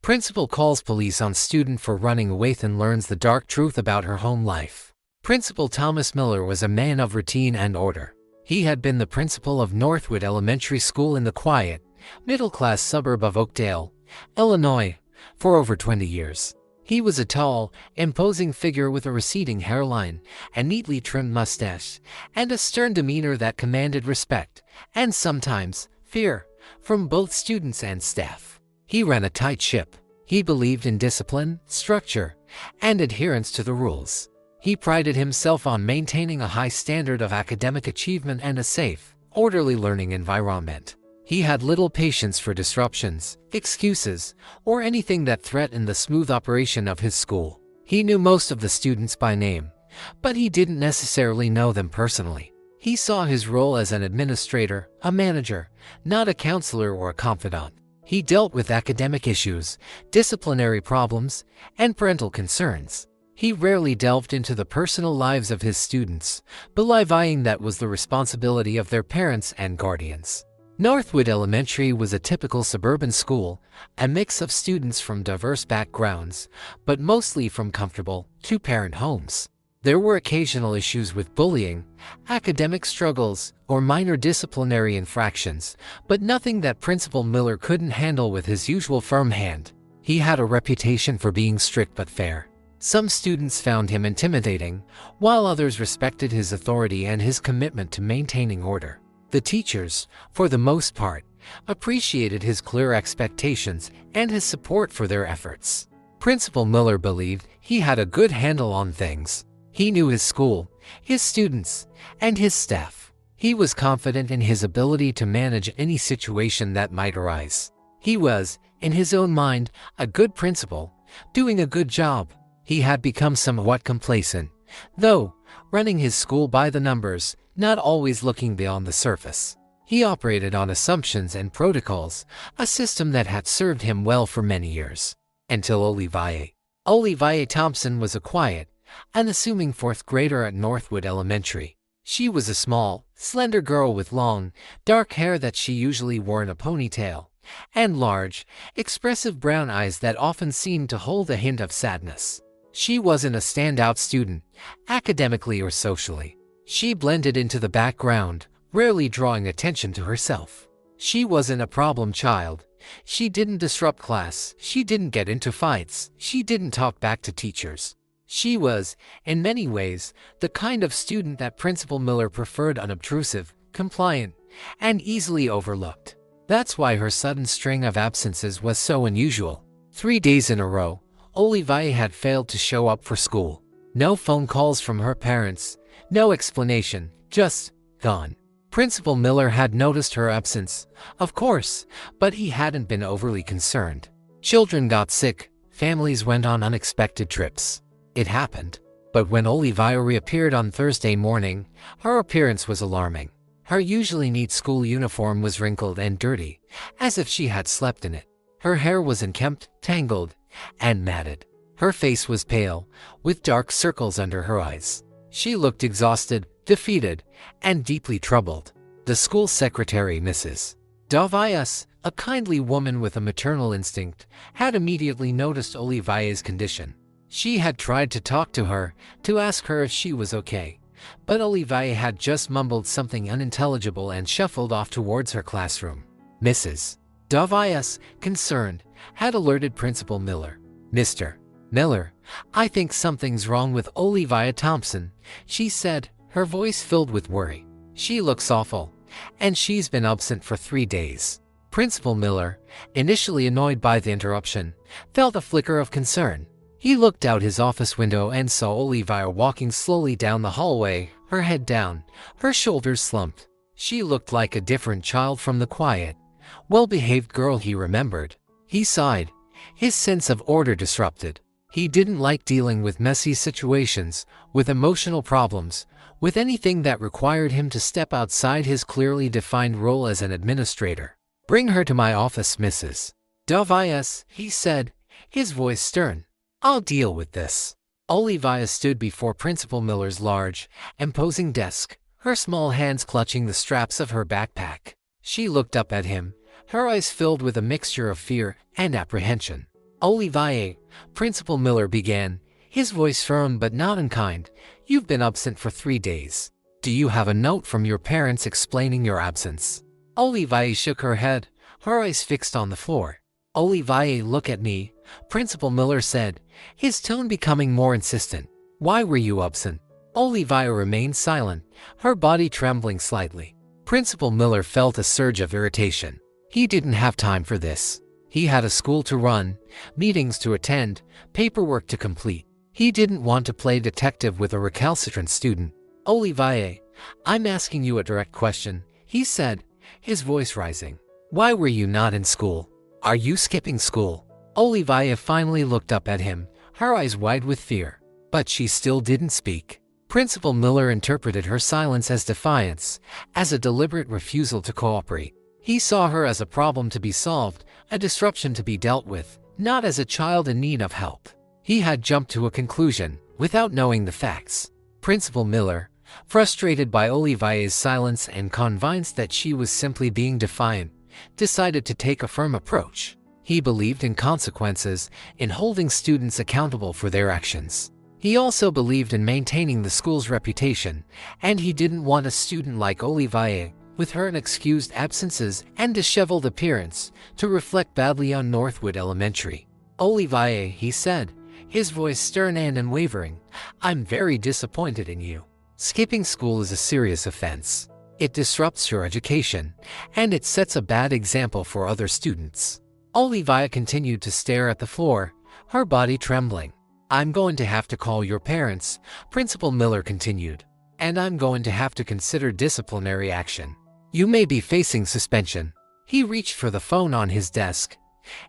Principal calls police on student for running away and learns the dark truth about her home life. Principal Thomas Miller was a man of routine and order. He had been the principal of Northwood Elementary School in the quiet, middle-class suburb of Oakdale, Illinois, for over 20 years. He was a tall, imposing figure with a receding hairline, a neatly trimmed mustache, and a stern demeanor that commanded respect, and sometimes fear, from both students and staff. He ran a tight ship. He believed in discipline, structure, and adherence to the rules. He prided himself on maintaining a high standard of academic achievement and a safe, orderly learning environment. He had little patience for disruptions, excuses, or anything that threatened the smooth operation of his school. He knew most of the students by name, but he didn't necessarily know them personally. He saw his role as an administrator, a manager, not a counselor or a confidant. He dealt with academic issues, disciplinary problems, and parental concerns. He rarely delved into the personal lives of his students, believing that was the responsibility of their parents and guardians. Northwood Elementary was a typical suburban school, a mix of students from diverse backgrounds, but mostly from comfortable, two-parent homes. There were occasional issues with bullying, academic struggles, or minor disciplinary infractions, but nothing that Principal Miller couldn't handle with his usual firm hand. He had a reputation for being strict but fair. Some students found him intimidating, while others respected his authority and his commitment to maintaining order. The teachers, for the most part, appreciated his clear expectations and his support for their efforts. Principal Miller believed he had a good handle on things. He knew his school, his students, and his staff. He was confident in his ability to manage any situation that might arise. He was, in his own mind, a good principal, doing a good job. He had become somewhat complacent, though, running his school by the numbers, not always looking beyond the surface. He operated on assumptions and protocols, a system that had served him well for many years. Until Olivia Thompson was a quiet, unassuming fourth grader at Northwood Elementary. She was a small, slender girl with long, dark hair that she usually wore in a ponytail, and large, expressive brown eyes that often seemed to hold a hint of sadness. She wasn't a standout student, academically or socially. She blended into the background, rarely drawing attention to herself. She wasn't a problem child. She didn't disrupt class. She didn't get into fights. She didn't talk back to teachers. She was, in many ways, the kind of student that Principal Miller preferred: unobtrusive, compliant, and easily overlooked. That's why her sudden string of absences was so unusual. 3 days in a row, Olivia had failed to show up for school. No phone calls from her parents, no explanation, just gone. Principal Miller had noticed her absence, of course, but he hadn't been overly concerned. Children got sick, families went on unexpected trips. It happened. But when Olivia reappeared on Thursday morning, her appearance was alarming. Her usually neat school uniform was wrinkled and dirty, as if she had slept in it. Her hair was unkempt, tangled, and matted. Her face was pale, with dark circles under her eyes. She looked exhausted, defeated, and deeply troubled. The school secretary, Mrs. Davias, a kindly woman with a maternal instinct, had immediately noticed Olivia's condition. She had tried to talk to her, to ask her if she was okay, but Olivia had just mumbled something unintelligible and shuffled off towards her classroom. Mrs. Davias, concerned, had alerted Principal Miller. "Mr. Miller, I think something's wrong with Olivia Thompson," she said, her voice filled with worry. "She looks awful, and she's been absent for 3 days." Principal Miller, initially annoyed by the interruption, felt a flicker of concern. He looked out his office window and saw Olivia walking slowly down the hallway, her head down, her shoulders slumped. She looked like a different child from the quiet, well-behaved girl he remembered. He sighed, his sense of order disrupted. He didn't like dealing with messy situations, with emotional problems, with anything that required him to step outside his clearly defined role as an administrator. "Bring her to my office, Mrs. Davias," he said, his voice stern. "I'll deal with this." Olivia stood before Principal Miller's large, imposing desk, her small hands clutching the straps of her backpack. She looked up at him, her eyes filled with a mixture of fear and apprehension. Olivier, Principal Miller began, his voice firm but not unkind. You've been absent for 3 days. Do you have a note from your parents explaining your absence? Olivier shook her head, her eyes fixed on the floor. Olivier, look at me, Principal Miller said, his tone becoming more insistent. Why were you absent? Olivier remained silent, her body trembling slightly. Principal Miller felt a surge of irritation. He didn't have time for this. He had a school to run, meetings to attend, paperwork to complete. He didn't want to play detective with a recalcitrant student. Olivier, I'm asking you a direct question, he said, his voice rising. Why were you not in school? Are you skipping school? Olivier finally looked up at him, her eyes wide with fear. But she still didn't speak. Principal Miller interpreted her silence as defiance, as a deliberate refusal to cooperate. He saw her as a problem to be solved, a disruption to be dealt with, not as a child in need of help. He had jumped to a conclusion, without knowing the facts. Principal Miller, frustrated by Olivier's silence and convinced that she was simply being defiant, decided to take a firm approach. He believed in consequences, in holding students accountable for their actions. He also believed in maintaining the school's reputation, and he didn't want a student like Olivier, with her unexcused absences and disheveled appearance, to reflect badly on Northwood Elementary. Olivier, he said, his voice stern and unwavering, I'm very disappointed in you. Skipping school is a serious offense. It disrupts your education, and it sets a bad example for other students. Olivia continued to stare at the floor, her body trembling. I'm going to have to call your parents, Principal Miller continued, and I'm going to have to consider disciplinary action. You may be facing suspension. He reached for the phone on his desk,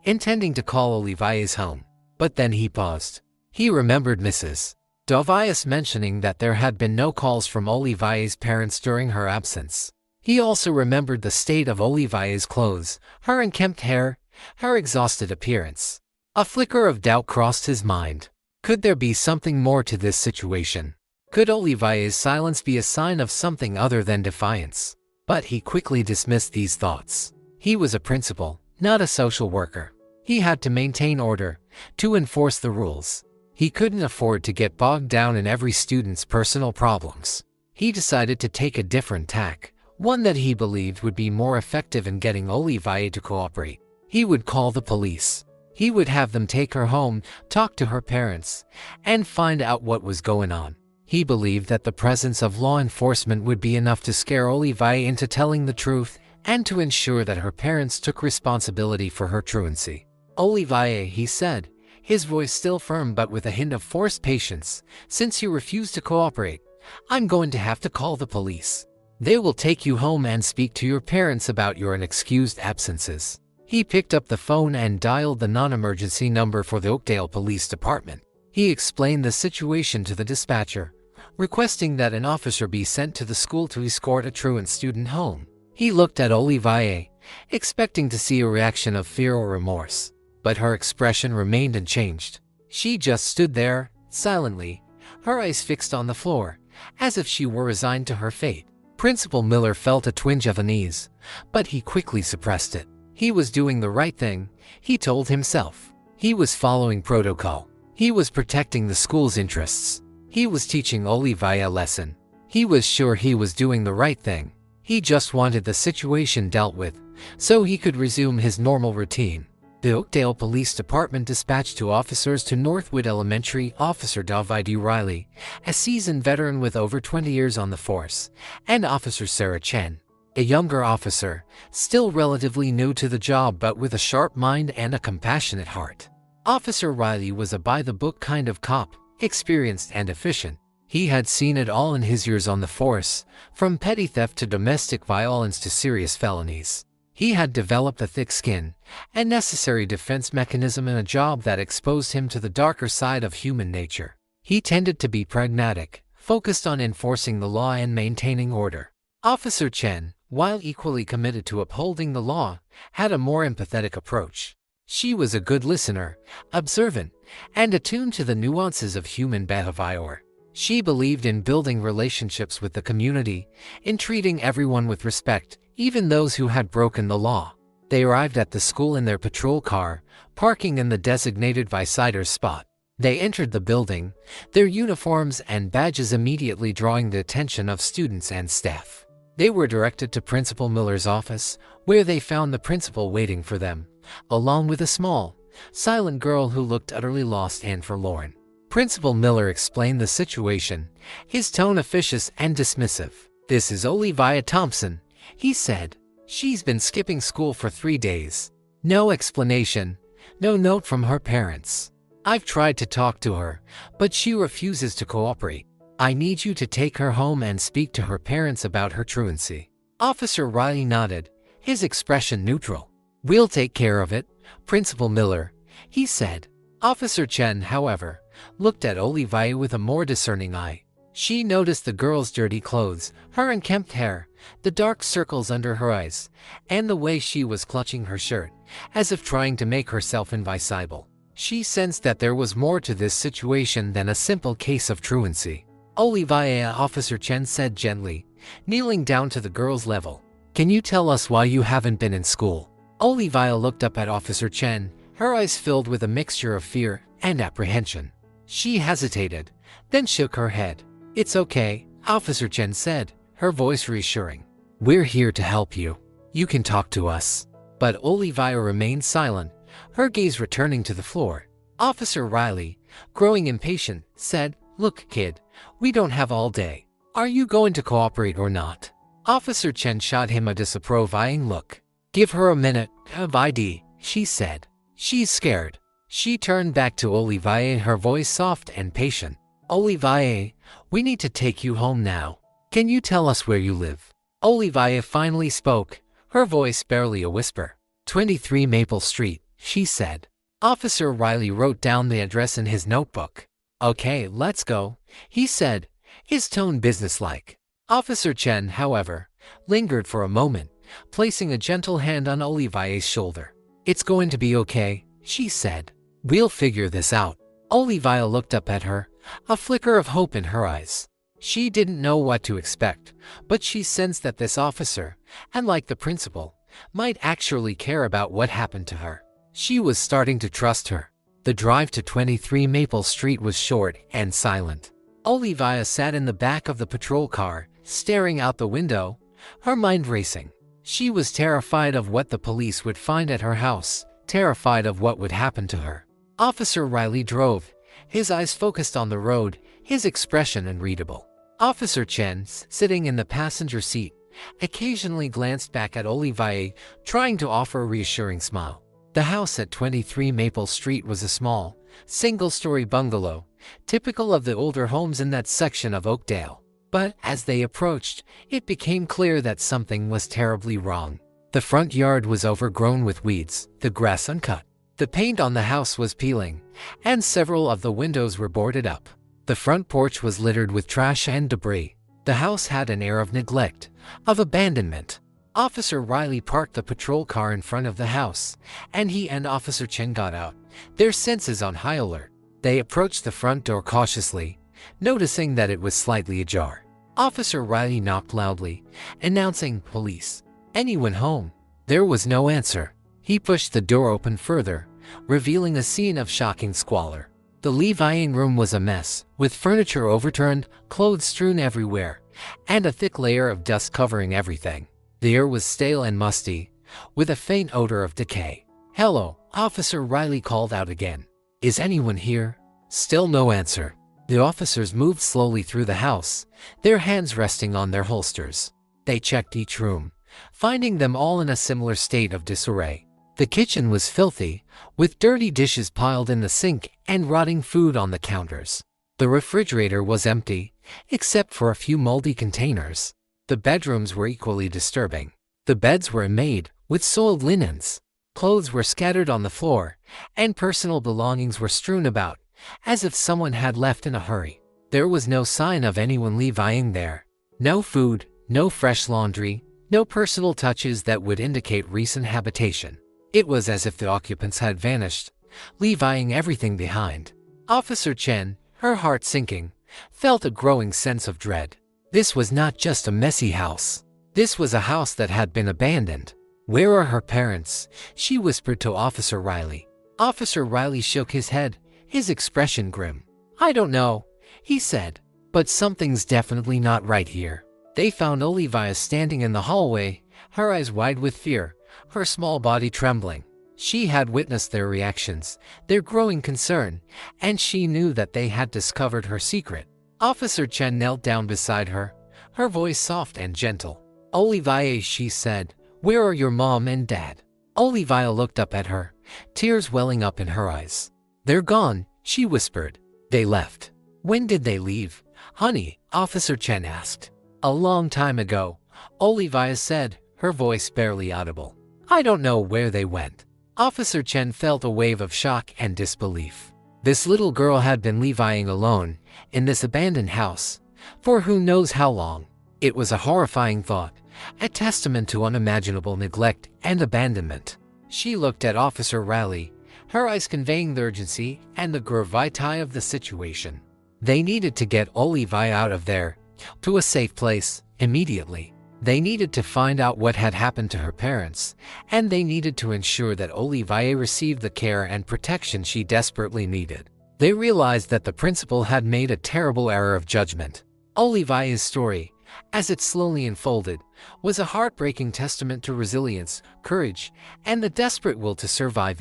intending to call Olivier's home, but then he paused. He remembered Mrs. Dovius mentioning that there had been no calls from Olivier's parents during her absence. He also remembered the state of Olivier's clothes, her unkempt hair, her exhausted appearance. A flicker of doubt crossed his mind. Could there be something more to this situation? Could Olivier's silence be a sign of something other than defiance? But he quickly dismissed these thoughts. He was a principal, not a social worker. He had to maintain order, to enforce the rules. He couldn't afford to get bogged down in every student's personal problems. He decided to take a different tack, one that he believed would be more effective in getting Olivier to cooperate. He would call the police. He would have them take her home, talk to her parents, and find out what was going on. He believed that the presence of law enforcement would be enough to scare Olivier into telling the truth and to ensure that her parents took responsibility for her truancy. Olivier, he said, his voice still firm but with a hint of forced patience, since you refuse to cooperate, I'm going to have to call the police. They will take you home and speak to your parents about your unexcused absences. He picked up the phone and dialed the non-emergency number for the Oakdale Police Department. He explained the situation to the dispatcher, requesting that an officer be sent to the school to escort a truant student home. He looked at Olivier, expecting to see a reaction of fear or remorse, but her expression remained unchanged. She just stood there, silently, her eyes fixed on the floor, as if she were resigned to her fate. Principal Miller felt a twinge of unease, but he quickly suppressed it. He was doing the right thing, he told himself. He was following protocol. He was protecting the school's interests. He was teaching Olivier a lesson. He was sure he was doing the right thing. He just wanted the situation dealt with, so he could resume his normal routine. The Oakdale Police Department dispatched 2 officers to Northwood Elementary, Officer David Riley, a seasoned veteran with over 20 years on the force, and Officer Sarah Chen, a younger officer, still relatively new to the job but with a sharp mind and a compassionate heart. Officer Riley was a by-the-book kind of cop, experienced and efficient. He had seen it all in his years on the force, from petty theft to domestic violence to serious felonies. He had developed a thick skin, a necessary defense mechanism in a job that exposed him to the darker side of human nature. He tended to be pragmatic, focused on enforcing the law and maintaining order. Officer Chen, while equally committed to upholding the law, had a more empathetic approach. She was a good listener, observant, and attuned to the nuances of human behavior. She believed in building relationships with the community, in treating everyone with respect, even those who had broken the law. They arrived at the school in their patrol car, parking in the designated visitors spot. They entered the building, their uniforms and badges immediately drawing the attention of students and staff. They were directed to Principal Miller's office, where they found the principal waiting for them, along with a small, silent girl who looked utterly lost and forlorn. Principal Miller explained the situation, his tone officious and dismissive. "This is Olivia Thompson," he said. "She's been skipping school for 3 days. No explanation, no note from her parents. I've tried to talk to her, but she refuses to cooperate. I need you to take her home and speak to her parents about her truancy." Officer Riley nodded, his expression neutral. "We'll take care of it, Principal Miller," he said. Officer Chen, however, looked at Olivia with a more discerning eye. She noticed the girl's dirty clothes, her unkempt hair, the dark circles under her eyes, and the way she was clutching her shirt, as if trying to make herself invisible. She sensed that there was more to this situation than a simple case of truancy. "Olivia," Officer Chen said gently, kneeling down to the girl's level. "Can you tell us why you haven't been in school?" Olivia looked up at Officer Chen, her eyes filled with a mixture of fear and apprehension. She hesitated, then shook her head. "It's okay," Officer Chen said, her voice reassuring. "We're here to help you. You can talk to us." But Olivia remained silent, her gaze returning to the floor. Officer Riley, growing impatient, said, "Look, kid, we don't have all day. Are you going to cooperate or not?" Officer Chen shot him a disapproving look. "Give her a minute of ID," she said. "She's scared." She turned back to Olivia, her voice soft and patient. "Olivia, we need to take you home now. Can you tell us where you live?" Olivia finally spoke, her voice barely a whisper. 23 Maple Street, she said. Officer Riley wrote down the address in his notebook. "Okay, let's go," he said, his tone businesslike. Officer Chen, however, lingered for a moment, placing a gentle hand on Olivia's shoulder. "It's going to be okay," she said. "We'll figure this out." Olivia looked up at her, a flicker of hope in her eyes. She didn't know what to expect, but she sensed that this officer, unlike the principal, might actually care about what happened to her. She was starting to trust her. The drive to 23 Maple Street was short and silent. Olivia sat in the back of the patrol car, staring out the window, her mind racing. She was terrified of what the police would find at her house, terrified of what would happen to her. Officer Riley drove, his eyes focused on the road, his expression unreadable. Officer Chen, sitting in the passenger seat, occasionally glanced back at Olivia, trying to offer a reassuring smile. The house at 23 Maple Street was a small, single-story bungalow, typical of the older homes in that section of Oakdale. But as they approached, it became clear that something was terribly wrong. The front yard was overgrown with weeds, the grass uncut. The paint on the house was peeling, and several of the windows were boarded up. The front porch was littered with trash and debris. The house had an air of neglect, of abandonment. Officer Riley parked the patrol car in front of the house, and he and Officer Chen got out, their senses on high alert. They approached the front door cautiously, noticing that it was slightly ajar. Officer Riley knocked loudly, announcing, "Police. Anyone home?" There was no answer. He pushed the door open further, revealing a scene of shocking squalor. The living room was a mess, with furniture overturned, clothes strewn everywhere, and a thick layer of dust covering everything. The air was stale and musty, with a faint odor of decay. "Hello," Officer Riley called out again. "Is anyone here?" Still no answer. The officers moved slowly through the house, their hands resting on their holsters. They checked each room, finding them all in a similar state of disarray. The kitchen was filthy, with dirty dishes piled in the sink and rotting food on the counters. The refrigerator was empty, except for a few moldy containers. The bedrooms were equally disturbing. The beds were made with soiled linens. Clothes were scattered on the floor, and personal belongings were strewn about, as if someone had left in a hurry. There was no sign of anyone living there. No food, no fresh laundry, no personal touches that would indicate recent habitation. It was as if the occupants had vanished, leaving everything behind. Officer Chen, her heart sinking, felt a growing sense of dread. This was not just a messy house. This was a house that had been abandoned. "Where are her parents?" she whispered to Officer Riley. Officer Riley shook his head, his expression grim. "I don't know," he said, "but something's definitely not right here." They found Olivia standing in the hallway, her eyes wide with fear, her small body trembling. She had witnessed their reactions, their growing concern, and she knew that they had discovered her secret. Officer Chen knelt down beside her, her voice soft and gentle. "Olivia," she said, "where are your mom and dad?" Olivia looked up at her, tears welling up in her eyes. "They're gone," she whispered. "They left." "When did they leave, honey?" Officer Chen asked. "A long time ago," Olivia said, her voice barely audible. "I don't know where they went." Officer Chen felt a wave of shock and disbelief. This little girl had been living alone, in this abandoned house, for who knows how long. It was a horrifying thought, a testament to unimaginable neglect and abandonment. She looked at Officer Riley, her eyes conveying the urgency and the gravity of the situation. They needed to get Olivia out of there, to a safe place, immediately. They needed to find out what had happened to her parents, and they needed to ensure that Olivia received the care and protection she desperately needed. They realized that the principal had made a terrible error of judgment. Olivia's story, as it slowly unfolded, was a heartbreaking testament to resilience, courage, and the desperate will to survive.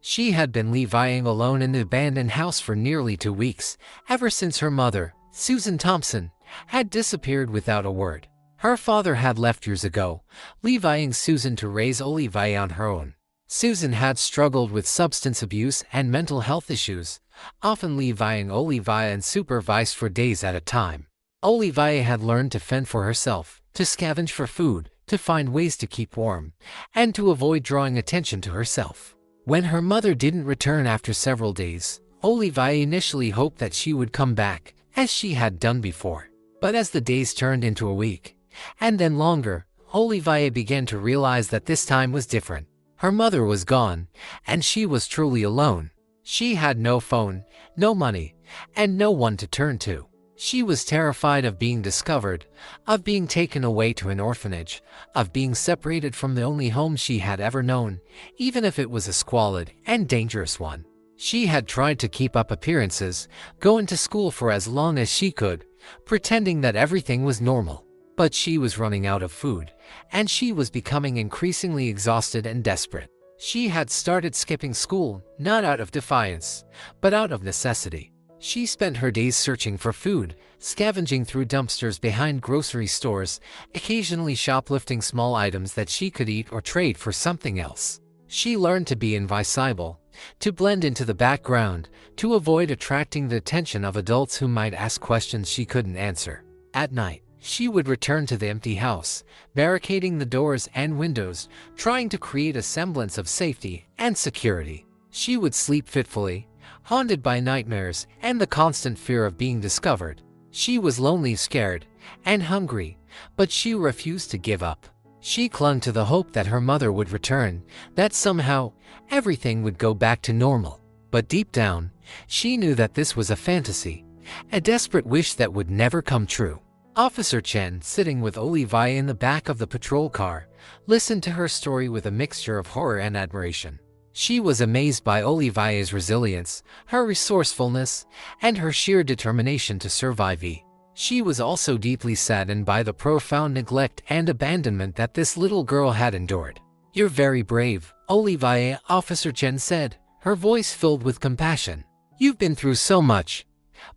She had been living alone in the abandoned house for nearly 2 weeks, ever since her mother, Susan Thompson, had disappeared without a word. Her father had left years ago, leaving Susan to raise Olivia on her own. Susan had struggled with substance abuse and mental health issues, often leaving Olivia unsupervised for days at a time. Olivia had learned to fend for herself, to scavenge for food, to find ways to keep warm, and to avoid drawing attention to herself. When her mother didn't return after several days, Olivia initially hoped that she would come back, as she had done before. But as the days turned into a week, and then longer, Olivia began to realize that this time was different. Her mother was gone, and she was truly alone. She had no phone, no money, and no one to turn to. She was terrified of being discovered, of being taken away to an orphanage, of being separated from the only home she had ever known, even if it was a squalid and dangerous one. She had tried to keep up appearances, going to school for as long as she could, pretending that everything was normal. But she was running out of food, and she was becoming increasingly exhausted and desperate. She had started skipping school, not out of defiance, but out of necessity. She spent her days searching for food, scavenging through dumpsters behind grocery stores, occasionally shoplifting small items that she could eat or trade for something else. She learned to be invisible, to blend into the background, to avoid attracting the attention of adults who might ask questions she couldn't answer. At night, she would return to the empty house, barricading the doors and windows, trying to create a semblance of safety and security. She would sleep fitfully, haunted by nightmares and the constant fear of being discovered. She was lonely, scared, and hungry, but she refused to give up. She clung to the hope that her mother would return, that somehow everything would go back to normal. But deep down, she knew that this was a fantasy, a desperate wish that would never come true. Officer Chen, sitting with Olivia in the back of the patrol car, listened to her story with a mixture of horror and admiration. She was amazed by Olivia's resilience, her resourcefulness, and her sheer determination to survive. She was also deeply saddened by the profound neglect and abandonment that this little girl had endured. "You're very brave, Olivia," Officer Chen said, her voice filled with compassion. "You've been through so much,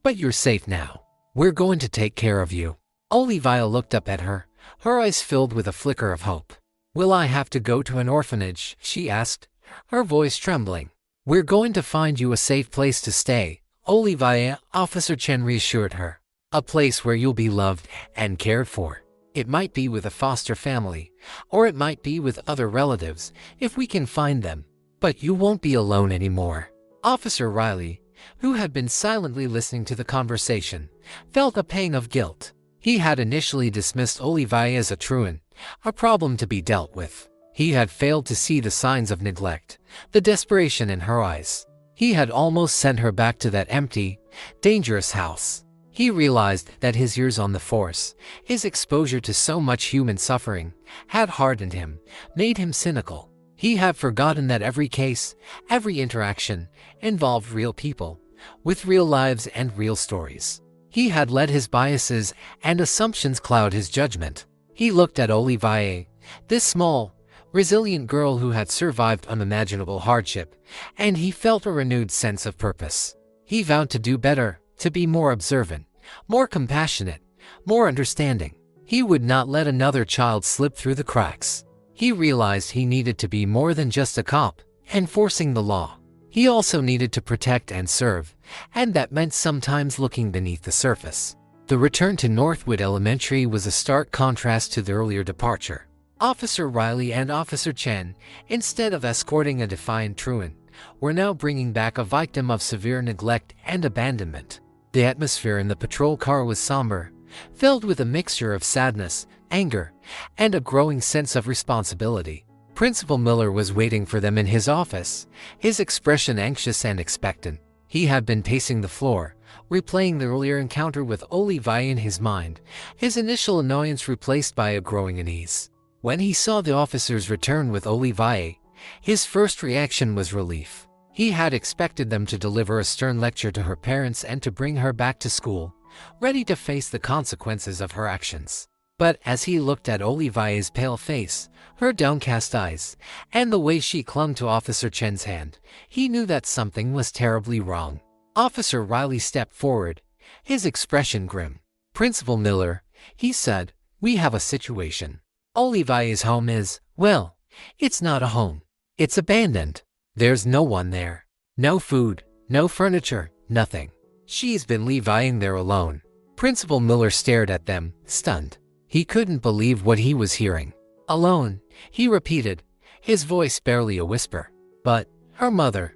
but you're safe now. We're going to take care of you." Olivia looked up at her, her eyes filled with a flicker of hope. "Will I have to go to an orphanage?" she asked, her voice trembling. "We're going to find you a safe place to stay, Olivia," Officer Chen reassured her. "A place where you'll be loved and cared for. It might be with a foster family, or it might be with other relatives, if we can find them. But you won't be alone anymore." Officer Riley, who had been silently listening to the conversation, felt a pang of guilt. He had initially dismissed Olivia as a truant, a problem to be dealt with. He had failed to see the signs of neglect, the desperation in her eyes. He had almost sent her back to that empty, dangerous house. He realized that his years on the force, his exposure to so much human suffering, had hardened him, made him cynical. He had forgotten that every case, every interaction, involved real people, with real lives and real stories. He had let his biases and assumptions cloud his judgment. He looked at Olivier, this small, resilient girl who had survived unimaginable hardship, and he felt a renewed sense of purpose. He vowed to do better, to be more observant, more compassionate, more understanding. He would not let another child slip through the cracks. He realized he needed to be more than just a cop, enforcing the law. He also needed to protect and serve, and that meant sometimes looking beneath the surface. The return to Northwood Elementary was a stark contrast to the earlier departure. Officer Riley and Officer Chen, instead of escorting a defiant truant, were now bringing back a victim of severe neglect and abandonment. The atmosphere in the patrol car was somber, filled with a mixture of sadness, anger, and a growing sense of responsibility. Principal Miller was waiting for them in his office, his expression anxious and expectant. He had been pacing the floor, replaying the earlier encounter with Olivier in his mind, his initial annoyance replaced by a growing unease. When he saw the officers return with Olivier, his first reaction was relief. He had expected them to deliver a stern lecture to her parents and to bring her back to school, ready to face the consequences of her actions. But as he looked at Olivier's pale face, her downcast eyes, and the way she clung to Officer Chen's hand, he knew that something was terribly wrong. Officer Riley stepped forward, his expression grim. "Principal Miller," he said, "we have a situation. Olivier's home is, well, it's not a home. It's abandoned. There's no one there. No food, no furniture, nothing. She's been levying there alone." Principal Miller stared at them, stunned. He couldn't believe what he was hearing. "Alone," he repeated, his voice barely a whisper. "But her mother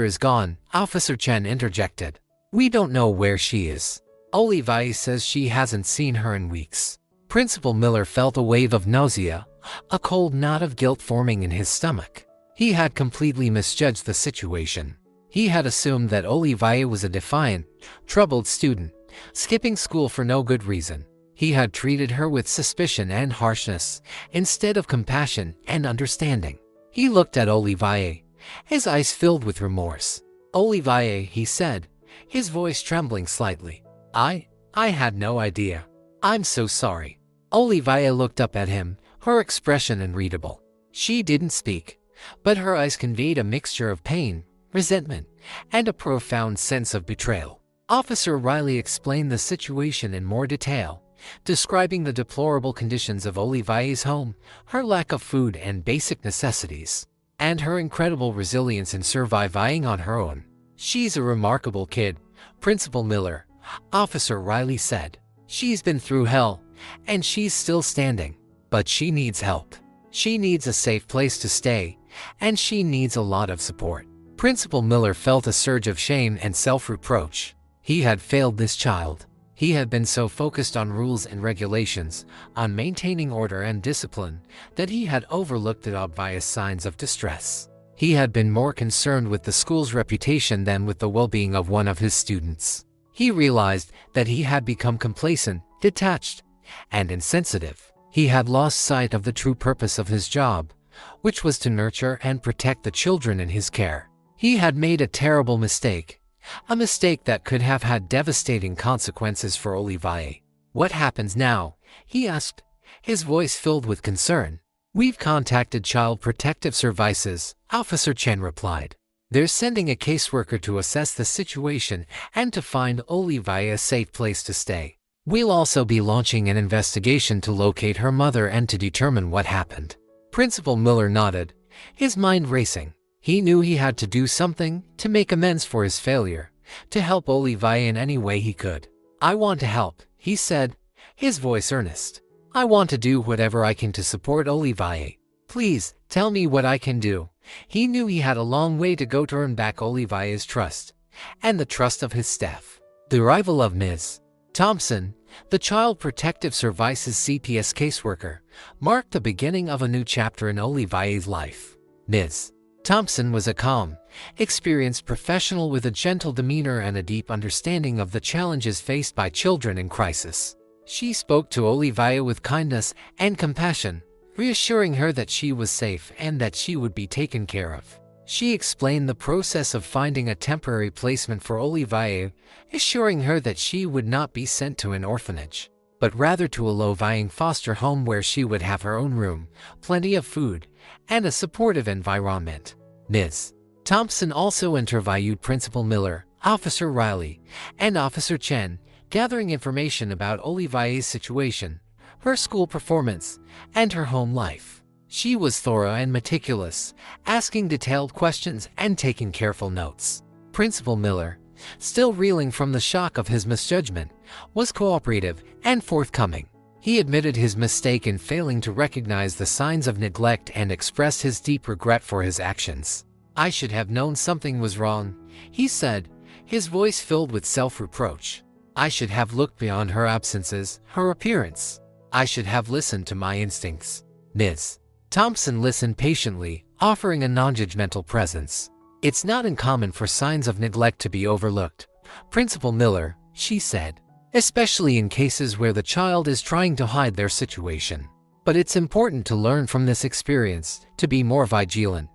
is gone," Officer Chen interjected. "We don't know where she is. Olivier says she hasn't seen her in weeks." Principal Miller felt a wave of nausea, a cold knot of guilt forming in his stomach. He had completely misjudged the situation. He had assumed that Olivier was a defiant, troubled student, skipping school for no good reason. He had treated her with suspicion and harshness, instead of compassion and understanding. He looked at Olivier, his eyes filled with remorse. "Olivier," he said, his voice trembling slightly. I had no idea. I'm so sorry." Olivier looked up at him, her expression unreadable. She didn't speak, but her eyes conveyed a mixture of pain, resentment, and a profound sense of betrayal. Officer Riley explained the situation in more detail, describing the deplorable conditions of Olivier's home, her lack of food and basic necessities, and her incredible resilience in surviving on her own. "She's a remarkable kid, Principal Miller," Officer Riley said. "She's been through hell, and she's still standing. But she needs help. She needs a safe place to stay, and she needs a lot of support." Principal Miller felt a surge of shame and self-reproach. He had failed this child. He had been so focused on rules and regulations, on maintaining order and discipline, that he had overlooked the obvious signs of distress. He had been more concerned with the school's reputation than with the well-being of one of his students. He realized that he had become complacent, detached, and insensitive. He had lost sight of the true purpose of his job, which was to nurture and protect the children in his care. He had made a terrible mistake, a mistake that could have had devastating consequences for Olivier. "What happens now?" he asked, his voice filled with concern. "We've contacted Child Protective Services," Officer Chen replied. "They're sending a caseworker to assess the situation and to find Olivier a safe place to stay. We'll also be launching an investigation to locate her mother and to determine what happened." Principal Miller nodded, his mind racing. He knew he had to do something to make amends for his failure, to help Olivier in any way he could. "I want to help," he said, his voice earnest. "I want to do whatever I can to support Olivier. Please, tell me what I can do." He knew he had a long way to go to earn back Olivier's trust, and the trust of his staff. The arrival of Ms. Thompson, the Child Protective Services CPS caseworker, marked the beginning of a new chapter in Olivier's life. Ms. Thompson was a calm, experienced professional with a gentle demeanor and a deep understanding of the challenges faced by children in crisis. She spoke to Olivia with kindness and compassion, reassuring her that she was safe and that she would be taken care of. She explained the process of finding a temporary placement for Olivia, assuring her that she would not be sent to an orphanage, but rather to a low-lying foster home where she would have her own room, plenty of food, and a supportive environment. Ms. Thompson also interviewed Principal Miller, Officer Riley, and Officer Chen, gathering information about Olivia's situation, her school performance, and her home life. She was thorough and meticulous, asking detailed questions and taking careful notes. Principal Miller, still reeling from the shock of his misjudgment, was cooperative and forthcoming. He admitted his mistake in failing to recognize the signs of neglect and expressed his deep regret for his actions. "I should have known something was wrong," he said, his voice filled with self-reproach. "I should have looked beyond her absences, her appearance. I should have listened to my instincts." Ms. Thompson listened patiently, offering a non-judgmental presence. "It's not uncommon for signs of neglect to be overlooked, Principal Miller," she said, "especially in cases where the child is trying to hide their situation. But it's important to learn from this experience, to be more vigilant,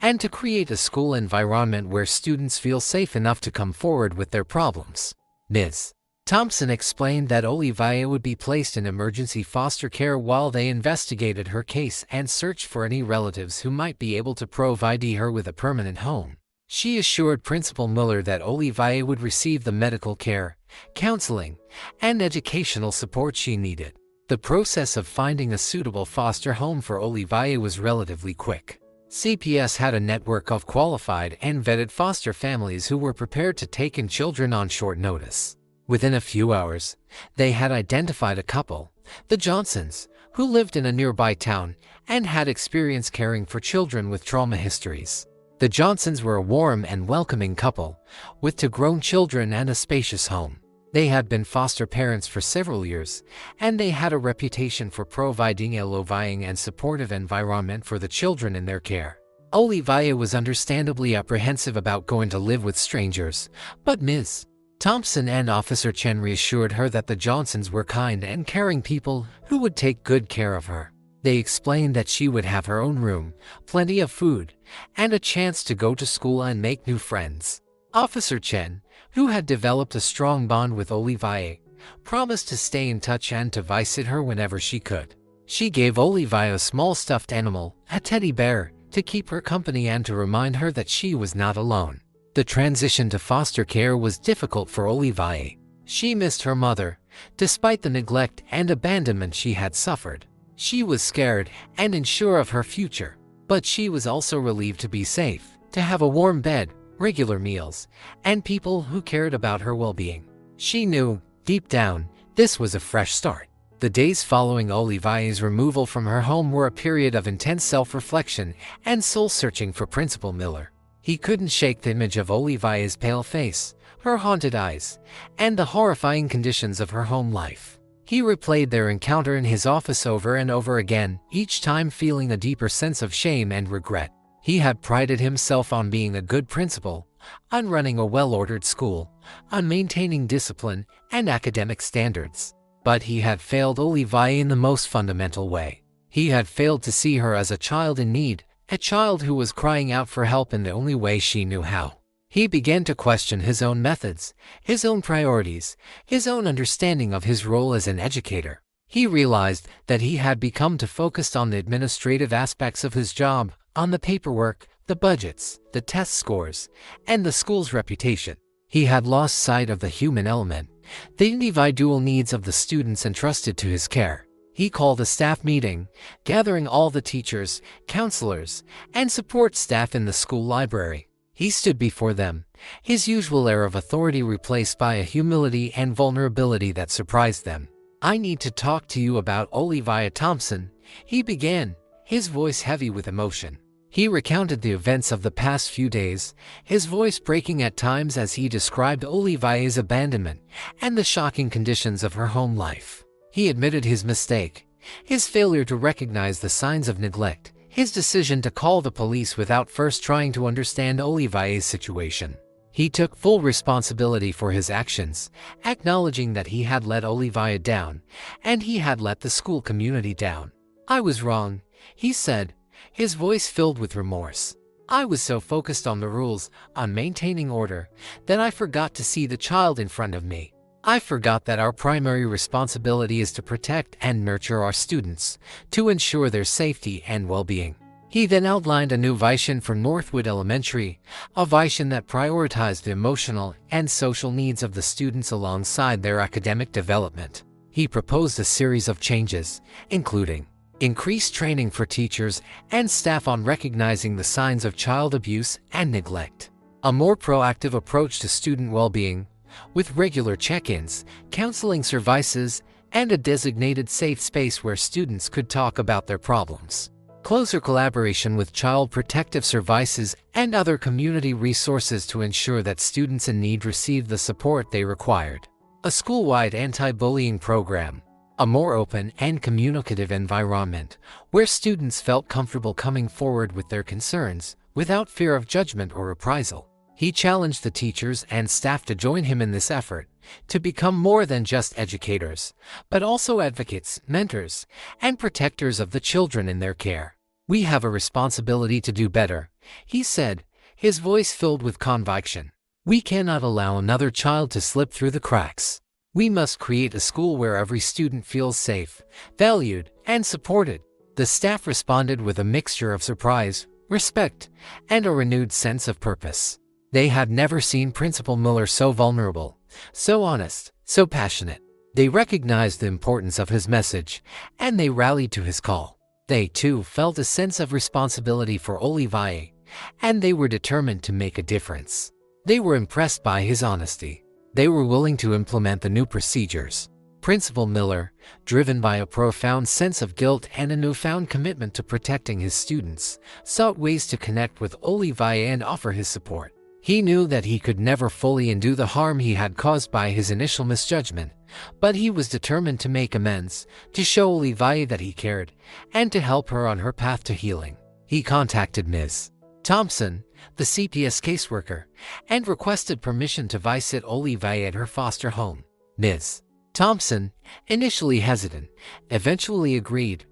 and to create a school environment where students feel safe enough to come forward with their problems." Ms. Thompson explained that Olivia would be placed in emergency foster care while they investigated her case and searched for any relatives who might be able to provide her with a permanent home. She assured Principal Miller that Olivia would receive the medical care, counseling, and educational support she needed. The process of finding a suitable foster home for Olivia was relatively quick. CPS had a network of qualified and vetted foster families who were prepared to take in children on short notice. Within a few hours, they had identified a couple, the Johnsons, who lived in a nearby town and had experience caring for children with trauma histories. The Johnsons were a warm and welcoming couple, with two grown children and a spacious home. They had been foster parents for several years, and they had a reputation for providing a loving and supportive environment for the children in their care. Olivia was understandably apprehensive about going to live with strangers, but Ms. Thompson and Officer Chen reassured her that the Johnsons were kind and caring people who would take good care of her. They explained that she would have her own room, plenty of food, and a chance to go to school and make new friends. Officer Chen, who had developed a strong bond with Olivia, promised to stay in touch and to visit her whenever she could. She gave Olivia a small stuffed animal, a teddy bear, to keep her company and to remind her that she was not alone. The transition to foster care was difficult for Olivia. She missed her mother, despite the neglect and abandonment she had suffered. She was scared and unsure of her future, but she was also relieved to be safe, to have a warm bed, regular meals, and people who cared about her well-being. She knew, deep down, this was a fresh start. The days following Olivia's removal from her home were a period of intense self-reflection and soul-searching for Principal Miller. He couldn't shake the image of Olivia's pale face, her haunted eyes, and the horrifying conditions of her home life. He replayed their encounter in his office over and over again, each time feeling a deeper sense of shame and regret. He had prided himself on being a good principal, on running a well-ordered school, on maintaining discipline and academic standards. But he had failed Olivia in the most fundamental way. He had failed to see her as a child in need, a child who was crying out for help in the only way she knew how. He began to question his own methods, his own priorities, his own understanding of his role as an educator. He realized that he had become too focused on the administrative aspects of his job, on the paperwork, the budgets, the test scores, and the school's reputation. He had lost sight of the human element, the individual needs of the students entrusted to his care. He called a staff meeting, gathering all the teachers, counselors, and support staff in the school library. He stood before them, his usual air of authority replaced by a humility and vulnerability that surprised them. "I need to talk to you about Olivia Thompson," he began, his voice heavy with emotion. He recounted the events of the past few days, his voice breaking at times as he described Olivia's abandonment and the shocking conditions of her home life. He admitted his mistake, his failure to recognize the signs of neglect, his decision to call the police without first trying to understand Olivier's situation. He took full responsibility for his actions, acknowledging that he had let Olivier down, and he had let the school community down. "I was wrong," he said, his voice filled with remorse. "I was so focused on the rules, on maintaining order, that I forgot to see the child in front of me. I forgot that our primary responsibility is to protect and nurture our students, to ensure their safety and well-being." He then outlined a new vision for Northwood Elementary, a vision that prioritized the emotional and social needs of the students alongside their academic development. He proposed a series of changes, including increased training for teachers and staff on recognizing the signs of child abuse and neglect, a more proactive approach to student well-being, with regular check-ins, counseling services, and a designated safe space where students could talk about their problems, closer collaboration with child protective services and other community resources to ensure that students in need received the support they required, a school-wide anti-bullying program, a more open and communicative environment where students felt comfortable coming forward with their concerns without fear of judgment or reprisal. He challenged the teachers and staff to join him in this effort, to become more than just educators, but also advocates, mentors, and protectors of the children in their care. "We have a responsibility to do better," he said, his voice filled with conviction. "We cannot allow another child to slip through the cracks. We must create a school where every student feels safe, valued, and supported." The staff responded with a mixture of surprise, respect, and a renewed sense of purpose. They had never seen Principal Miller so vulnerable, so honest, so passionate. They recognized the importance of his message, and they rallied to his call. They, too, felt a sense of responsibility for Olivier, and they were determined to make a difference. They were impressed by his honesty. They were willing to implement the new procedures. Principal Miller, driven by a profound sense of guilt and a newfound commitment to protecting his students, sought ways to connect with Olivier and offer his support. He knew that he could never fully undo the harm he had caused by his initial misjudgment, but he was determined to make amends, to show Olivier that he cared, and to help her on her path to healing. He contacted Ms. Thompson, the CPS caseworker, and requested permission to visit Olivier at her foster home. Ms. Thompson, initially hesitant, eventually agreed,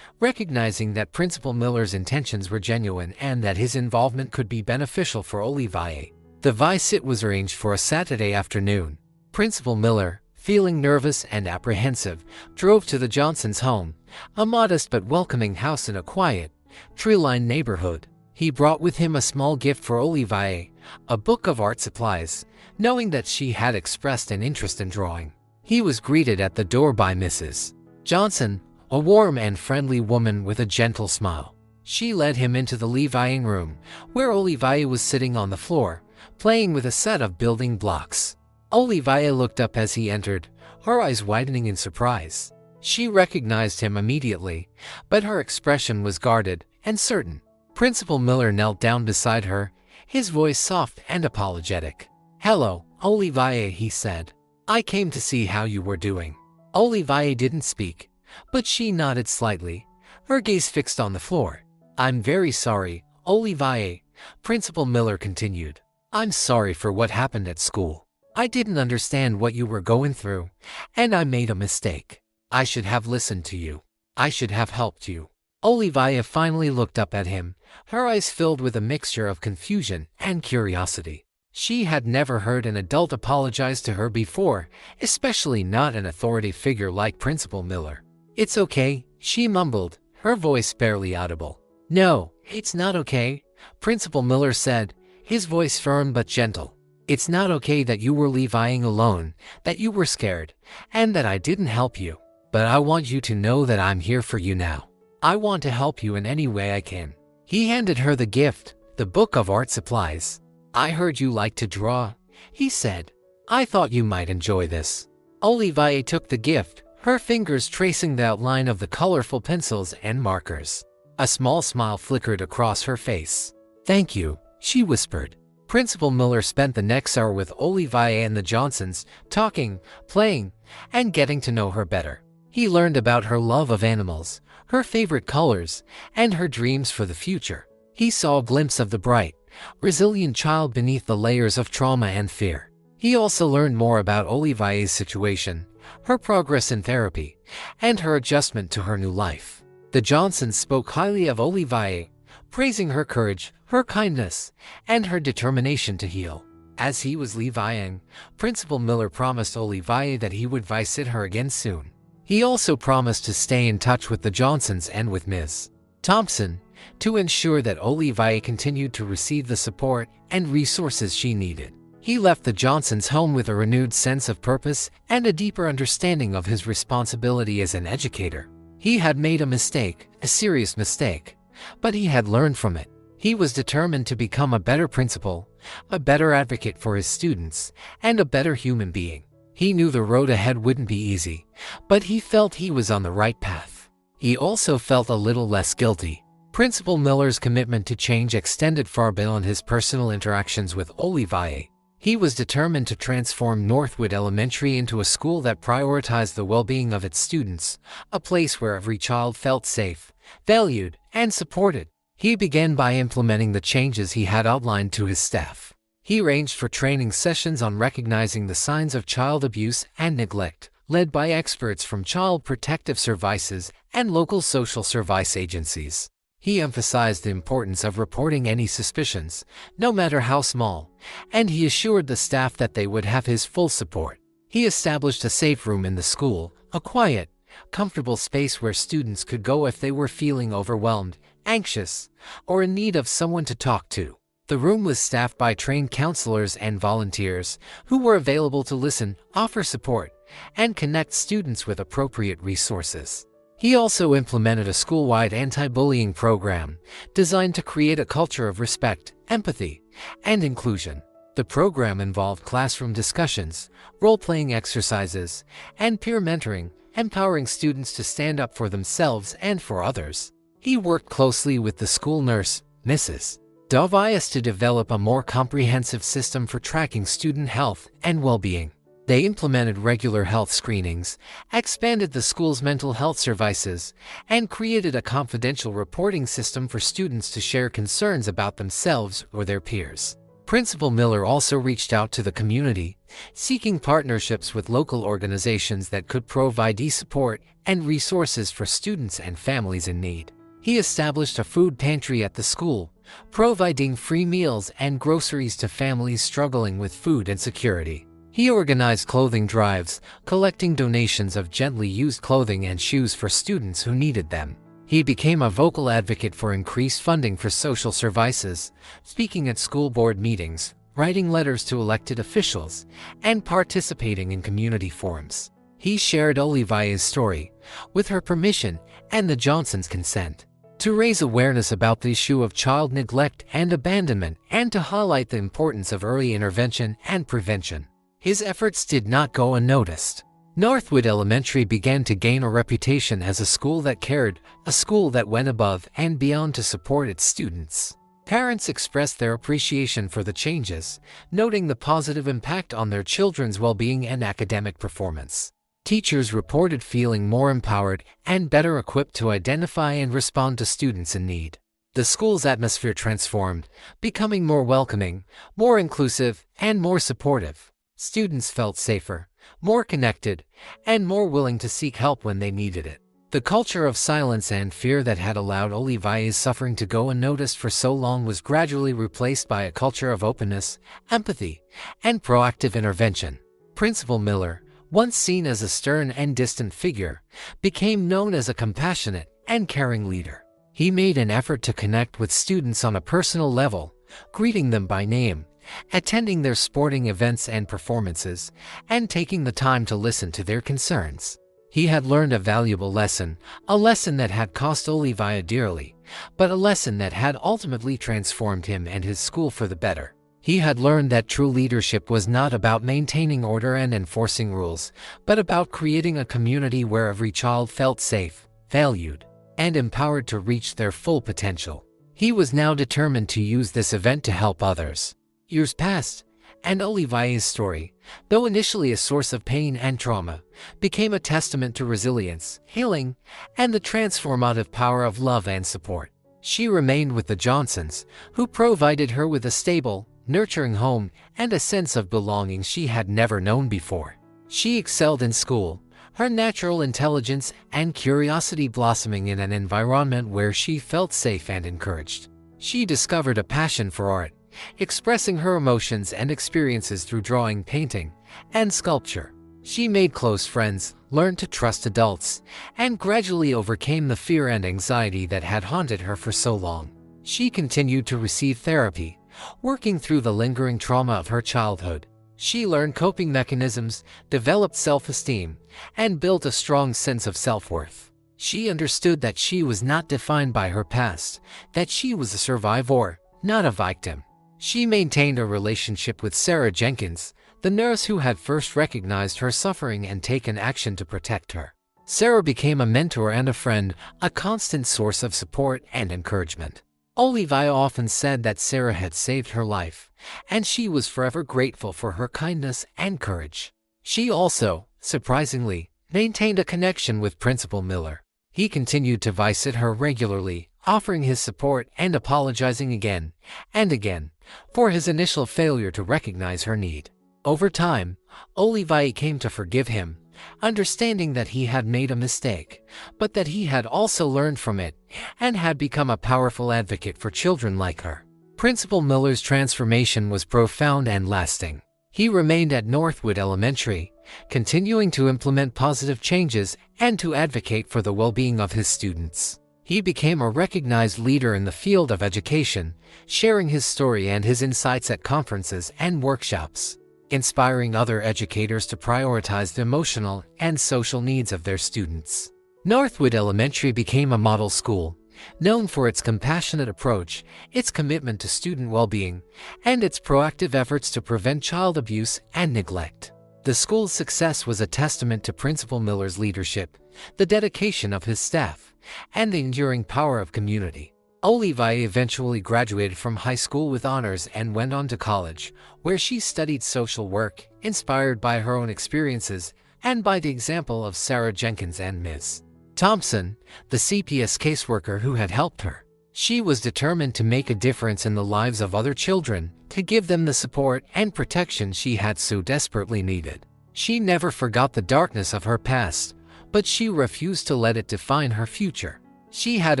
recognizing that Principal Miller's intentions were genuine and that his involvement could be beneficial for Olivier. The visit was arranged for a Saturday afternoon. Principal Miller, feeling nervous and apprehensive, drove to the Johnsons' home, a modest but welcoming house in a quiet, tree-lined neighborhood. He brought with him a small gift for Olivier, a book of art supplies, knowing that she had expressed an interest in drawing. He was greeted at the door by Mrs. Johnson, a warm and friendly woman with a gentle smile. She led him into the Levying room, where Olivier was sitting on the floor, playing with a set of building blocks. Olivier looked up as he entered, her eyes widening in surprise. She recognized him immediately, but her expression was guarded and certain. Principal Miller knelt down beside her, his voice soft and apologetic. "Hello, Olivier," he said. "I came to see how you were doing." Olivier didn't speak, but she nodded slightly, her gaze fixed on the floor. "I'm very sorry, Olivier," Principal Miller continued. "I'm sorry for what happened at school. I didn't understand what you were going through, and I made a mistake. I should have listened to you. I should have helped you." Olivier finally looked up at him, her eyes filled with a mixture of confusion and curiosity. She had never heard an adult apologize to her before, especially not an authority figure like Principal Miller. "It's okay," she mumbled, her voice barely audible. "No, it's not okay," Principal Miller said, his voice firm but gentle. "It's not okay that you were levying alone, that you were scared, and that I didn't help you. But I want you to know that I'm here for you now. I want to help you in any way I can." He handed her the gift, the book of art supplies. "I heard you like to draw," he said. "I thought you might enjoy this." Olivier took the gift, her fingers tracing the outline of the colorful pencils and markers. A small smile flickered across her face. "Thank you," she whispered. Principal Miller spent the next hour with Olivier and the Johnsons, talking, playing, and getting to know her better. He learned about her love of animals, her favorite colors, and her dreams for the future. He saw a glimpse of the bright, resilient child beneath the layers of trauma and fear. He also learned more about Olivier's situation, her progress in therapy, and her adjustment to her new life. The Johnsons spoke highly of Olivier, praising her courage, her kindness, and her determination to heal. As he was leaving, Principal Miller promised Olivier that he would visit her again soon. He also promised to stay in touch with the Johnsons and with Ms. Thompson to ensure that Olivier continued to receive the support and resources she needed. He left the Johnsons' home with a renewed sense of purpose and a deeper understanding of his responsibility as an educator. He had made a mistake, a serious mistake, but he had learned from it. He was determined to become a better principal, a better advocate for his students, and a better human being. He knew the road ahead wouldn't be easy, but he felt he was on the right path. He also felt a little less guilty. Principal Miller's commitment to change extended far beyond his personal interactions with Olivier. He was determined to transform Northwood Elementary into a school that prioritized the well-being of its students, a place where every child felt safe, valued, and supported. He began by implementing the changes he had outlined to his staff. He arranged for training sessions on recognizing the signs of child abuse and neglect, led by experts from Child Protective Services and local social service agencies. He emphasized the importance of reporting any suspicions, no matter how small, and he assured the staff that they would have his full support. He established a safe room in the school, a quiet, comfortable space where students could go if they were feeling overwhelmed, anxious, or in need of someone to talk to. The room was staffed by trained counselors and volunteers who were available to listen, offer support, and connect students with appropriate resources. He also implemented a school-wide anti-bullying program designed to create a culture of respect, empathy, and inclusion. The program involved classroom discussions, role-playing exercises, and peer mentoring, empowering students to stand up for themselves and for others. He worked closely with the school nurse, Mrs. Dovias, to develop a more comprehensive system for tracking student health and well-being. They implemented regular health screenings, expanded the school's mental health services, and created a confidential reporting system for students to share concerns about themselves or their peers. Principal Miller also reached out to the community, seeking partnerships with local organizations that could provide support and resources for students and families in need. He established a food pantry at the school, providing free meals and groceries to families struggling with food insecurity. He organized clothing drives, collecting donations of gently used clothing and shoes for students who needed them. He became a vocal advocate for increased funding for social services, speaking at school board meetings, writing letters to elected officials, and participating in community forums. He shared Olivier's story, with her permission and the Johnsons' consent, to raise awareness about the issue of child neglect and abandonment and to highlight the importance of early intervention and prevention. His efforts did not go unnoticed. Northwood Elementary began to gain a reputation as a school that cared, a school that went above and beyond to support its students. Parents expressed their appreciation for the changes, noting the positive impact on their children's well-being and academic performance. Teachers reported feeling more empowered and better equipped to identify and respond to students in need. The school's atmosphere transformed, becoming more welcoming, more inclusive, and more supportive. Students felt safer, more connected, and more willing to seek help when they needed it. The culture of silence and fear that had allowed Olivier's suffering to go unnoticed for so long was gradually replaced by a culture of openness, empathy, and proactive intervention. Principal Miller, once seen as a stern and distant figure, became known as a compassionate and caring leader. He made an effort to connect with students on a personal level, greeting them by name, attending their sporting events and performances, and taking the time to listen to their concerns. He had learned a valuable lesson, a lesson that had cost Olivier dearly, but a lesson that had ultimately transformed him and his school for the better. He had learned that true leadership was not about maintaining order and enforcing rules, but about creating a community where every child felt safe, valued, and empowered to reach their full potential. He was now determined to use this event to help others. Years passed, and Olivier's story, though initially a source of pain and trauma, became a testament to resilience, healing, and the transformative power of love and support. She remained with the Johnsons, who provided her with a stable, nurturing home and a sense of belonging she had never known before. She excelled in school, her natural intelligence and curiosity blossoming in an environment where she felt safe and encouraged. She discovered a passion for art, expressing her emotions and experiences through drawing, painting, and sculpture. She made close friends, learned to trust adults, and gradually overcame the fear and anxiety that had haunted her for so long. She continued to receive therapy, working through the lingering trauma of her childhood. She learned coping mechanisms, developed self-esteem, and built a strong sense of self-worth. She understood that she was not defined by her past, that she was a survivor, not a victim. She maintained a relationship with Sarah Jenkins, the nurse who had first recognized her suffering and taken action to protect her. Sarah became a mentor and a friend, a constant source of support and encouragement. Olivier often said that Sarah had saved her life, and she was forever grateful for her kindness and courage. She also, surprisingly, maintained a connection with Principal Miller. He continued to visit her regularly, offering his support and apologizing again and again for his initial failure to recognize her need. Over time, Olivier came to forgive him, understanding that he had made a mistake, but that he had also learned from it and had become a powerful advocate for children like her. Principal Miller's transformation was profound and lasting. He remained at Northwood Elementary, continuing to implement positive changes and to advocate for the well-being of his students. He became a recognized leader in the field of education, sharing his story and his insights at conferences and workshops, inspiring other educators to prioritize the emotional and social needs of their students. Northwood Elementary became a model school, known for its compassionate approach, its commitment to student well-being, and its proactive efforts to prevent child abuse and neglect. The school's success was a testament to Principal Miller's leadership, the dedication of his staff, and the enduring power of community. Olivier eventually graduated from high school with honors and went on to college, where she studied social work, inspired by her own experiences and by the example of Sarah Jenkins and Ms. Thompson, the CPS caseworker who had helped her. She was determined to make a difference in the lives of other children, to give them the support and protection she had so desperately needed. She never forgot the darkness of her past, but she refused to let it define her future. She had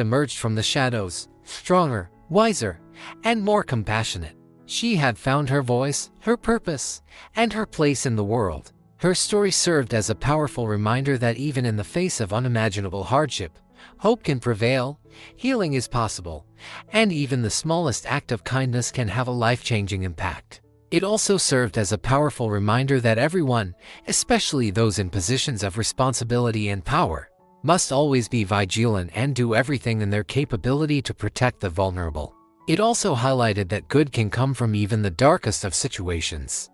emerged from the shadows, stronger, wiser, and more compassionate. She had found her voice, her purpose, and her place in the world. Her story served as a powerful reminder that even in the face of unimaginable hardship, hope can prevail, healing is possible, and even the smallest act of kindness can have a life-changing impact. It also served as a powerful reminder that everyone, especially those in positions of responsibility and power, must always be vigilant and do everything in their capability to protect the vulnerable. It also highlighted that good can come from even the darkest of situations.